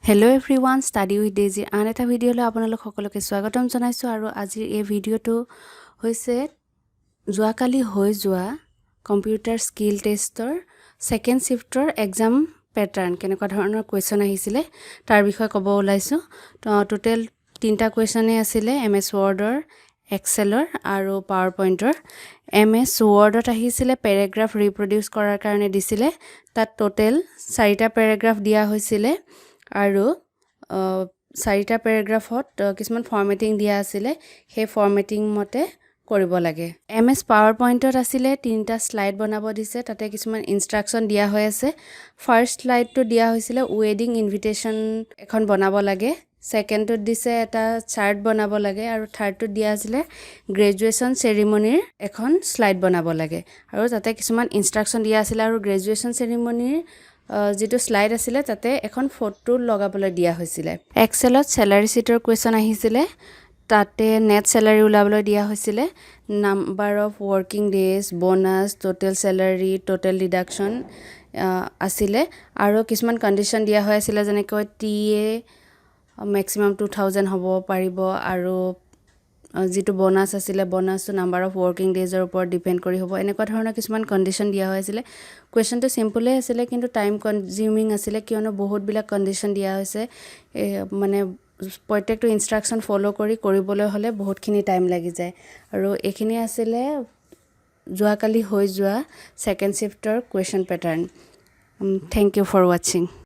Hello everyone, study with Daisy আন এটা ভিডিঅ'লৈ আপোনালোক সকলোকে স্বাগতম জনাইছো আৰু আজি এই ভিডিঅ'টো হৈছে যোৱাকালি হৈ যোৱা কম্পিউটাৰ স্কিল টেষ্টৰ সেকেন্ড শিফটৰ এক্সাম প্যাটাৰ্ন কেনেকুৱা ধৰণৰ কোৱেশ্চন আহিছিলে তাৰ বিষয়ে ক'ব ওলাইছো তো টোটাল 3টা কোৱেশ্চনে আছিলে এমএছ ৱৰ্ডৰ এক্সেলৰ আৰু পাৱাৰ পইণ্টৰ এমএছ ৱৰ্ডত আহিছিলে পেৰাগ্ৰাফ ৰিপ্ৰডিউস কৰাৰ কাৰণে দিছিলে তাত টোটাল 4টা পেৰাগ্ৰাফ দিয়া হৈছিলে আৰু 4টা পেৰাগ্ৰাফত কিছুমান ফৰমেটিং দিয়া আছিলে সেই ফৰমেটিং মতে কৰিব লাগে এমএছ পাৱাৰ পইণ্টত আছিলে 3টা স্লাইড বনাব দিছে তাতে কিছুমান ইনষ্ট্ৰাকচন দিয়া হৈ আছে ফাৰ্স্ট স্লাইডটো দিয়া হৈছিলে ৱেডিং ইনভিটেশন এখন বনাব লাগে সেকেন্ডত দিছে এটা চাৰ্ট বনাব লাগে আৰু থাৰ্ডটো দিয়া আছিলে গ্ৰেজুৱেচন সেৰেমনিৰ এখন স্লাইড বনাব লাগে আৰু তাতে কিছুমান ইনষ্ট্ৰাকচন দিয়া আছিল আৰু গ্ৰেজুৱেচন সেৰেমনিৰ যেটো স্লাইড আছিলে তাতে এখন ফটো লগাবলৈ দিয়া হৈছিলে এক্সেলত স্যালাৰি শীটৰ কোৱেশ্চন আহিছিলে তাতে নেট স্যালাৰি উলাবলৈ দিয়া হৈছিলে number of working days bonus total স্যালাৰি total deduction আছিলে আৰু কিছুমান কন্ডিশন দিয়া হৈ আছিল যেনেকৈ টিএ ম্যাক্সিমাম 2000 হ'ব পাৰিব আৰু যেটো বোনাস আছিলে বোনাসটো নাম্বাৰ অফ ওয়াৰ্কিং ডেজৰ ওপৰত ডিপেন্ড কৰি হ'ব এনেকুৱা ধৰণৰ কিছুমান কন্ডিশন দিয়া হৈছিল কোৱেশ্চনটো সিম্পলে আছিল কিন্তু টাইম কনজিউমিং আছিল কিয়নো বহুত বিলাক কন্ডিশন দিয়া হৈছে মানে প্ৰত্যেকটো ইনষ্ট্ৰাকচন ফলো কৰিবলৈ হলে বহুতখিনি টাইম লাগি যায় আৰু এখিনি আছিল যোৱাকালি হৈ যোৱা সেকেন্ড শিফটৰ question pattern thank you for watching